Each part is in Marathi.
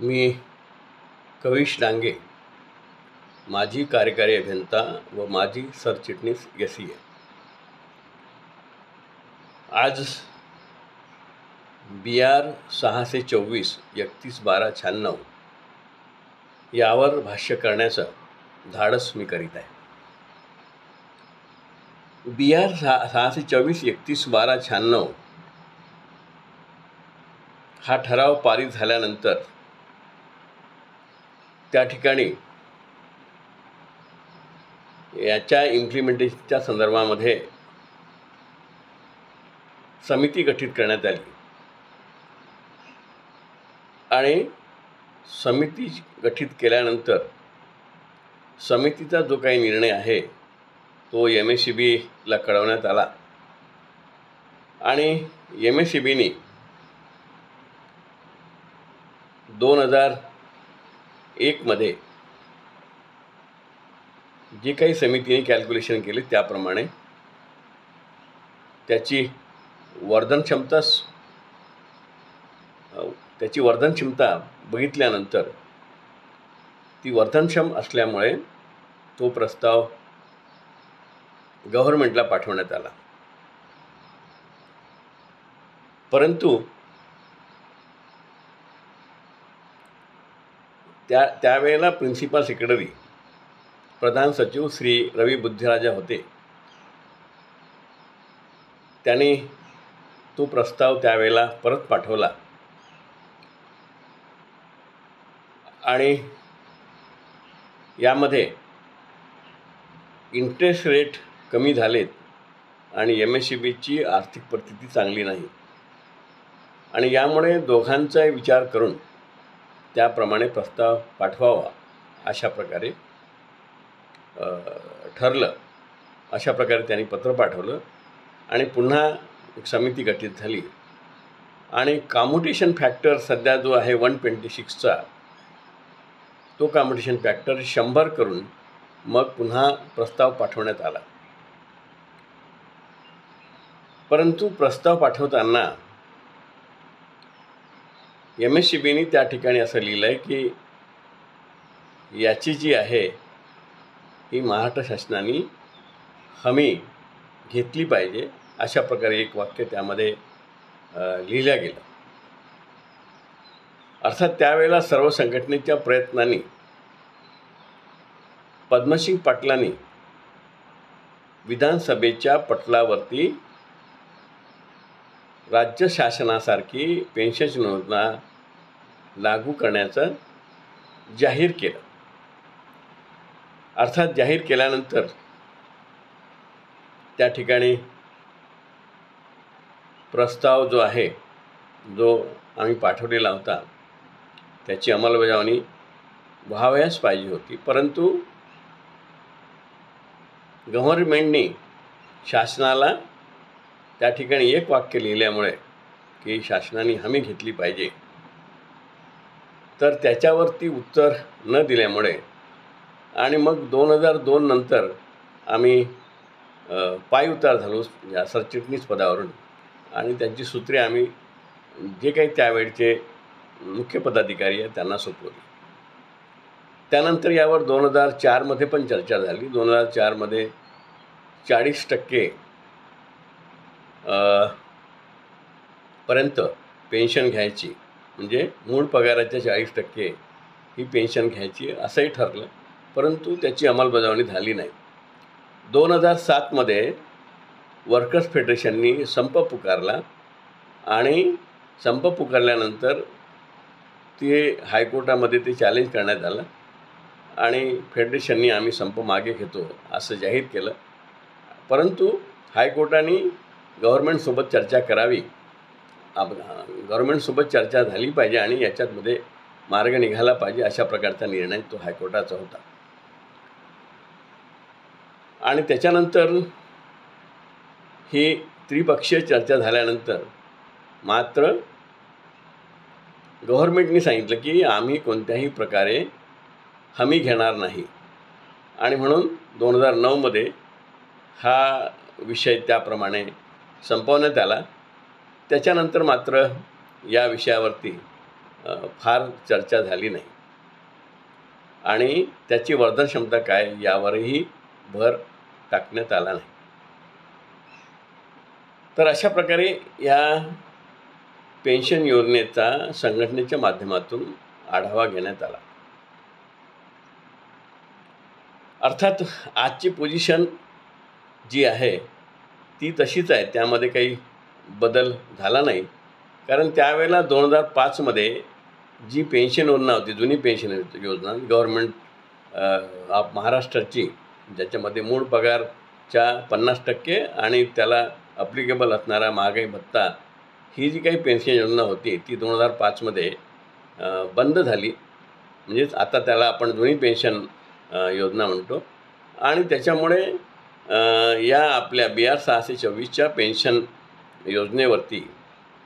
मी कविश डांगे, माजी कार्यकारी अभियंता व माजी सरचिटणीस SEA. आज BR 624 31/12/96 यावर भाष्य करण्याचं धाडस मी करीत आहे. BR 624 31/12/96 हा ठराव पारित झाल्यानंतर त्या ठिकाणी याच्या इम्प्लिमेंटेशनच्या संदर्भामध्ये समिती गठीत करण्यात आली आणि समिती गठीत केल्यानंतर समितीचा जो काही निर्णय आहे तो MSEBला कळवण्यात आला आणि MSEBने 2001 मध्ये जे काही समितीने कॅल्क्युलेशन केले त्याप्रमाणे त्याची वर्धन क्षमता बघितल्यानंतर ती वर्धनक्षम असल्यामुळे तो प्रस्ताव गव्हर्नमेंटला पाठवण्यात आला. परंतु त्यावेळेला प्रिन्सिपल सेक्रेटरी प्रधान सचिव श्री रवी बुद्धिराजा होते. त्यांनी तो प्रस्ताव त्यावेळेला परत पाठवला आणि यामध्ये इंटरेस्ट रेट कमी झालेत आणि MSEBची आर्थिक परिस्थिती चांगली नाही आणि यामुळे दोघांचा विचार करून त्याप्रमाणे प्रस्ताव पाठवावा अशा प्रकारे ठरलं. अशा प्रकारे त्यांनी पत्र पाठवलं आणि पुन्हा एक समिती गठीत झाली आणि कॉम्प्युटेशन फॅक्टर सध्या जो आहे 126चा तो कॉम्प्युटेशन फॅक्टर 100 करून मग पुन्हा प्रस्ताव पाठवण्यात आला. परंतु प्रस्ताव पाठवताना MSEBने त्या ठिकाणी असं लिहिलं आहे की याची जी आहे ही महाराष्ट्र शासनाने हमी घेतली पाहिजे अशा प्रकारे एक वाक्य त्यामध्ये लिहिलं गेलं. अर्थात त्यावेळेला सर्व संघटनेच्या प्रयत्नांनी पद्मसिंग पाटलांनी विधानसभेच्या पटलावरती राज्य शासनासारखी पेन्शन योजना लागू करण्याचं जाहीर केलं. अर्थात जाहीर केल्यानंतर त्या ठिकाणी प्रस्ताव जो आहे जो आम्ही पाठवलेला होता त्याची अंमलबजावणी व्हावयास पाहिजे होती. परंतु गव्हर्नमेंटने शासनाला त्या ठिकाणी एक वाक्य लिहिल्यामुळे की शासनाने हमी घेतली पाहिजे तर त्याच्यावरती उत्तर न दिल्यामुळे आणि मग 2002 नंतर आम्ही पायउतार झालो या सरचिटणीस पदावरून आणि त्यांची सूत्रे आम्ही जे काही त्यावेळचे मुख्य पदाधिकारी आहेत त्यांना सोपवली. त्यानंतर यावर 2004 मध्ये पण चर्चा झाली. 2004 मध्ये 40% पर्यंत पेन्शन घ्यायची म्हणजे मूळ पगाराच्या 40% ही पेन्शन घ्यायची असंही ठरलं. परंतु त्याची अंमलबजावणी झाली नाही. 2007 मध्ये वर्कर्स फेडरेशननी संप पुकारला आणि संप पुकारल्यानंतर ते हायकोर्टामध्ये ते चॅलेंज करण्यात आलं आणि फेडरेशननी आम्ही संप मागे घेतो असं जाहीर केलं. परंतु हायकोर्टाने गव्हर्नमेंटसोबत चर्चा करावी, गव्हर्नमेंटसोबत चर्चा झाली पाहिजे आणि याच्यामध्ये मार्ग निघाला पाहिजे अशा प्रकारचा निर्णय तो हायकोर्टाचा होता. आणि त्याच्यानंतर ही त्रिपक्षीय चर्चा झाल्यानंतर मात्र गव्हर्नमेंटने सांगितलं की आम्ही कोणत्याही प्रकारे हमी घेणार नाही आणि म्हणून 2009 मध्ये हा विषय त्याप्रमाणे संपवण्यात आला. त्याच्यानंतर मात्र या विषयावरती फार चर्चा झाली नाही आणि त्याची वर्धन क्षमता काय यावरही भर टाकण्यात आला नाही. तर अशा प्रकारे या पेन्शन योजनेचा संघटनेच्या माध्यमातून आढावा घेण्यात आला. अर्थात आजची पोझिशन जी आहे ती तशीच आहे, त्यामध्ये काही बदल झाला नाही. कारण त्यावेळेला 2005मध्ये जी पेन्शन योजना होती, जुनी पेन्शन योजना गव्हर्मेंट ऑफ महाराष्ट्राची, ज्याच्यामध्ये मूळ पगारच्या 50% आणि त्याला अप्लिकेबल असणारा महागाई भत्ता, ही जी काही पेन्शन योजना होती ती 2005मध्ये बंद झाली. म्हणजेच आता त्याला आपण जुनी पेन्शन योजना म्हणतो. आणि त्याच्यामुळे या आपल्या BR 624च्या पेन्शन योजनेवरती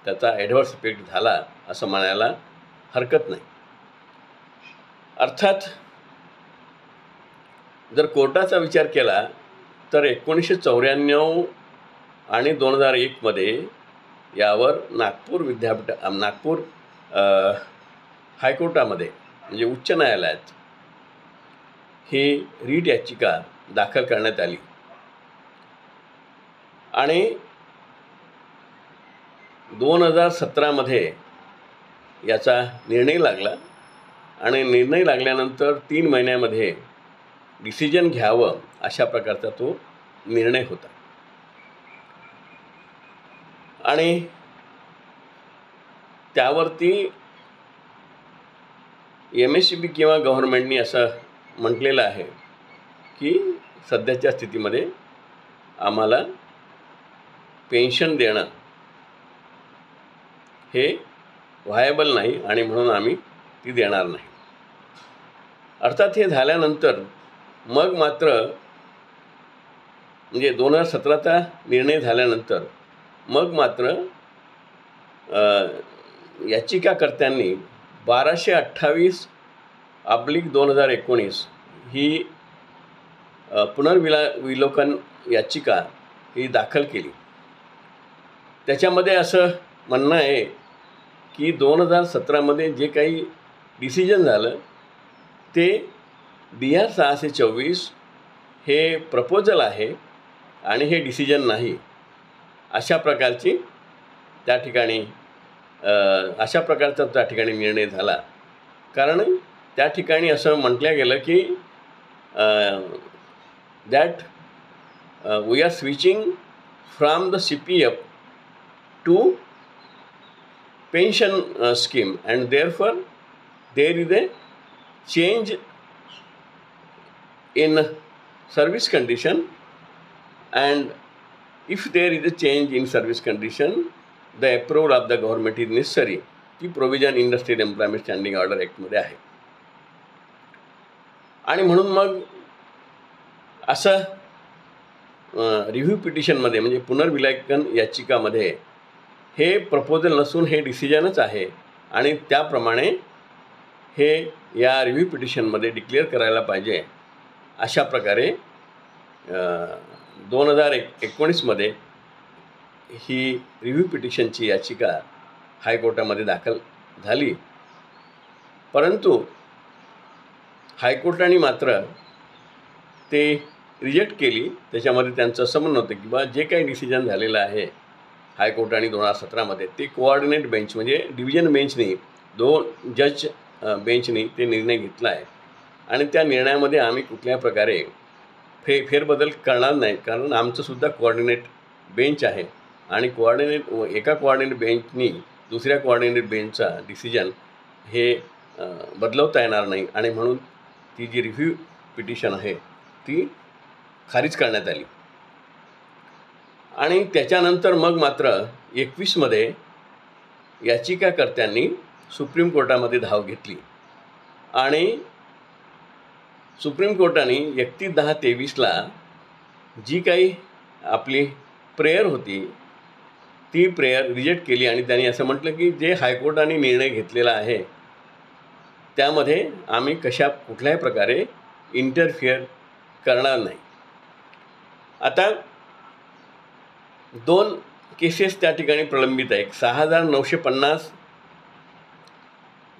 त्याचा ॲडव्हर्स इफेक्ट झाला असं म्हणायला हरकत नाही. अर्थात जर कोर्टाचा विचार केला तर 1994 आणि 2001मध्ये यावर नागपूर हायकोर्टामध्ये म्हणजे उच्च न्यायालयात ही रीट याचिका दाखल करण्यात आली आणि 2017मध्ये याचा निर्णय लागला आणि निर्णय लागल्यानंतर 3 महिन्यामध्ये डिसिजन घ्यावं अशा प्रकारचा तो निर्णय होता. आणि त्यावरती MSEB किंवा गव्हर्नमेंटनी असं म्हटलेलं आहे की सध्याच्या स्थितीमध्ये आम्हाला पेन्शन देणं हे व्हायबल नाही आणि म्हणून आम्ही ती देणार नाही. अर्थात हे झाल्यानंतर मग मात्र म्हणजे 2017चा निर्णय झाल्यानंतर मग मात्र याचिकाकर्त्यांनी 1228/2019 ही पुनर्विलोकन याचिका ही दाखल केली. त्याच्यामध्ये असं म्हणणं आहे की 2017मध्ये जे काही डिसिजन झालं ते BR 624 हे प्रपोजल आहे आणि हे डिसिजन नाही, अशा प्रकारची त्या ठिकाणी निर्णय झाला. कारण त्या ठिकाणी असं म्हटलं गेलं की that we are switching from the CPF to pension scheme and therefore there is a change in service condition, and if there is a change in service condition the approval of the government is necessary. ती provision industrial employment standing order ॲक्टमध्ये आहे. आणि म्हणून मग असं रिव्ह्यू पिटिशनमध्ये म्हणजे पुनर्विलोकन याचिकामध्ये हे प्रपोजल नसून हे डिसिजनच आहे आणि त्याप्रमाणे हे या रिव्ह्यू पिटिशनमध्ये डिक्लेअर करायला पाहिजे, अशा प्रकारे 2019मध्ये ही रिव्ह्यू पिटिशनची याचिका हायकोर्टामध्ये दाखल झाली. परंतु हायकोर्टाने मात्र ते रिजेक्ट केली. त्याच्यामध्ये त्यांचं असं म्हणणं होतं की बा जे काही डिसिजन झालेलं आहे हायकोर्टाने 2017मध्ये ते कोऑर्डिनेट बेंच म्हणजे डिव्हिजन बेंचनी 2 जज बेंचनी ते निर्णय घेतला आहे आणि त्या निर्णयामध्ये आम्ही कुठल्या प्रकारे फेरबदल करणार नाही. कारण आमचंसुद्धा कोऑर्डिनेट बेंच आहे आणि एका कोऑर्डिनेट बेंचनी दुसऱ्या कोऑर्डिनेट बेंचचा डिसिजन हे बदलवता येणार नाही आणि म्हणून ती जी रिव्ह्यू पिटिशन आहे ती खारिज करण्यात आली. आणि त्याच्यानंतर मग मात्र 21मध्ये याचिकाकर्त्यांनी सुप्रीम कोर्टामध्ये धाव घेतली आणि सुप्रीम कोर्टाने 31/10/23ला जी काही आपली प्रेयर होती ती प्रेयर रिजेक्ट केली आणि त्यांनी असं म्हटलं की जे हायकोर्टाने निर्णय घेतलेला आहे त्यामध्ये आम्ही कुठल्याही प्रकारे इंटरफिअर करणार नाही. आता 2 केसेस त्या ठिकाणी प्रलंबित आहे. 6,950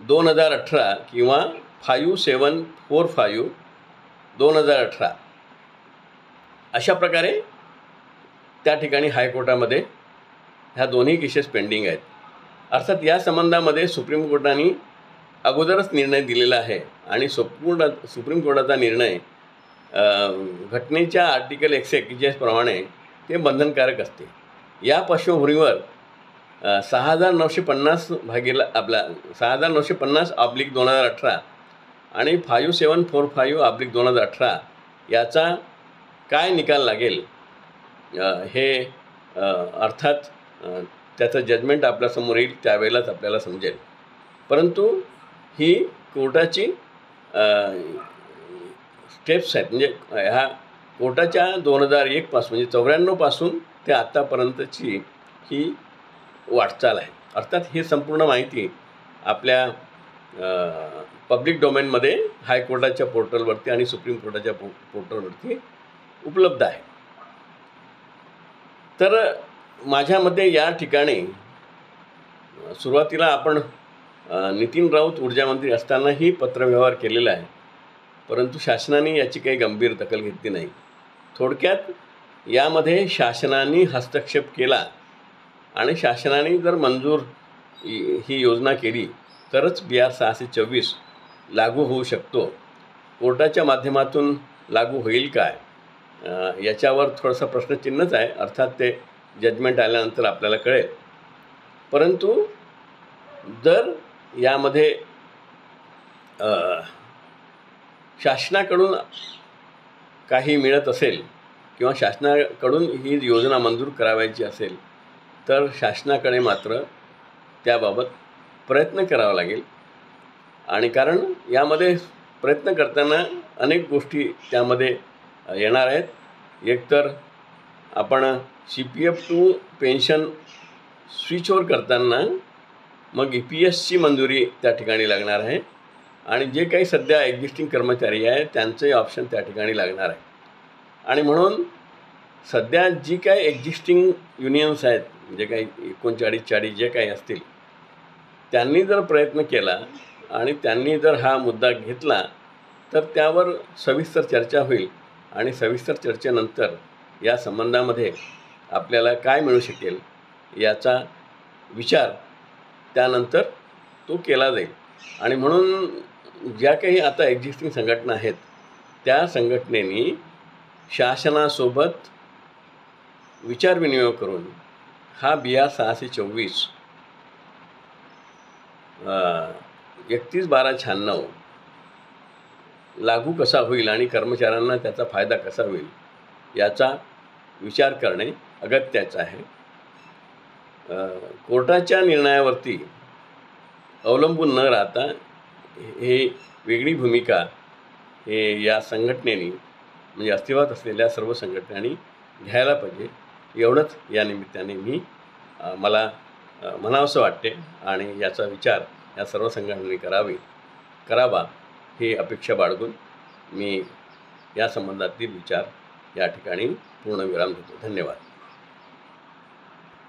2018 किंवा 5745/2018 अशा प्रकारे त्या ठिकाणी हायकोर्टामध्ये ह्या दोन्ही केसेस पेंडिंग आहेत. अर्थात या संबंधामध्ये सुप्रीम कोर्टाने अगोदरच निर्णय दिलेला आहे आणि सुप्रीम कोर्टाचा निर्णय घटनेच्या आर्टिकल 141 प्रमाणे ते बंधनकारक असते. या पार्श्वभूमीवर 6950 भागीला आपला 6950/2018 आणि 5745/2018 याचा काय निकाल लागेल हे अर्थात त्याचं जजमेंट आपल्यासमोर येईल, त्यावेळेलाच आपल्याला समजेल. परंतु ही कोर्टाची स्टेप्स आहेत. म्हणजे ह्या कोर्टाच्या 2001 पासून म्हणजे 94 पासून ते आत्तापर्यंतची ही वाटचाल आहे. अर्थात ही संपूर्ण माहिती आपल्या पब्लिक डोमेनमध्ये हायकोर्टाच्या पोर्टलवरती आणि सुप्रीम कोर्टाच्या पोर्टलवरती उपलब्ध आहे. तर माझ्या मते या ठिकाणी सुरुवातीला आपण नितीन राऊत ऊर्जामंत्री असतानाही पत्रव्यवहार केलेला आहे, परंतु शासनाने याची काही गंभीर दखल घेतली नाही. थोडक्यात यामध्ये शासनाने हस्तक्षेप केला आणि शासनाने जर मंजूर ही योजना केली तरच BR 624 लागू होऊ शकतो. कोर्टाच्या माध्यमातून लागू होईल काय याच्यावर थोडंसं प्रश्नचिन्हच आहे. अर्थात ते जजमेंट आल्यानंतर आपल्याला कळेल. परंतु जर यामध्ये शासनाकडून काही मिळत असेल किंवा शासनाकडून ही योजना मंजूर करावायची असेल तर शासनाकडे मात्र त्याबाबत प्रयत्न करावा लागेल. आणि कारण यामध्ये प्रयत्न करताना अनेक गोष्टी त्यामध्ये येणार आहेत. एकतर आपण CPF to pension switch over करताना मग EPSची मंजुरी त्या ठिकाणी लागणार आहे आणि जे काही सध्या एक्झिस्टिंग कर्मचारी आहे त्यांचंही ऑप्शन त्या ठिकाणी लागणार आहे. आणि म्हणून सध्या जी काही एक्झिस्टिंग युनियन्स आहेत, जे काही 39-40 जे काही असतील, त्यांनी जर प्रयत्न केला आणि त्यांनी जर हा मुद्दा घेतला तर त्यावर सविस्तर चर्चा होईल आणि सविस्तर चर्चेनंतर या संबंधामध्ये आपल्याला काय मिळू शकेल याचा विचार त्यानंतर तो केला जाईल. आणि म्हणून ज्या काही आता एक्झिस्टिंग संघटना आहेत त्या संघटनेनी शासनासोबत विचारविनिमय करून हा BR 624 31/12/96 लागू कसा होईल आणि कर्मचाऱ्यांना त्याचा फायदा कसा होईल याचा विचार करणे अगत्याचं आहे. कोर्टाच्या निर्णयावरती अवलंबून न राहता हे वेगळी भूमिका हे या संघटनेने म्हणजे अस्तित्वात असलेल्या सर्व संघटनांनी घ्यायला पाहिजे. एवढंच या निमित्ताने मला म्हणावंसं वाटते आणि याचा विचार या सर्व संघटनांनी करावा ही अपेक्षा बाळगून मी या संबंधातील विचार या ठिकाणी पूर्णविराम देतो. धन्यवाद.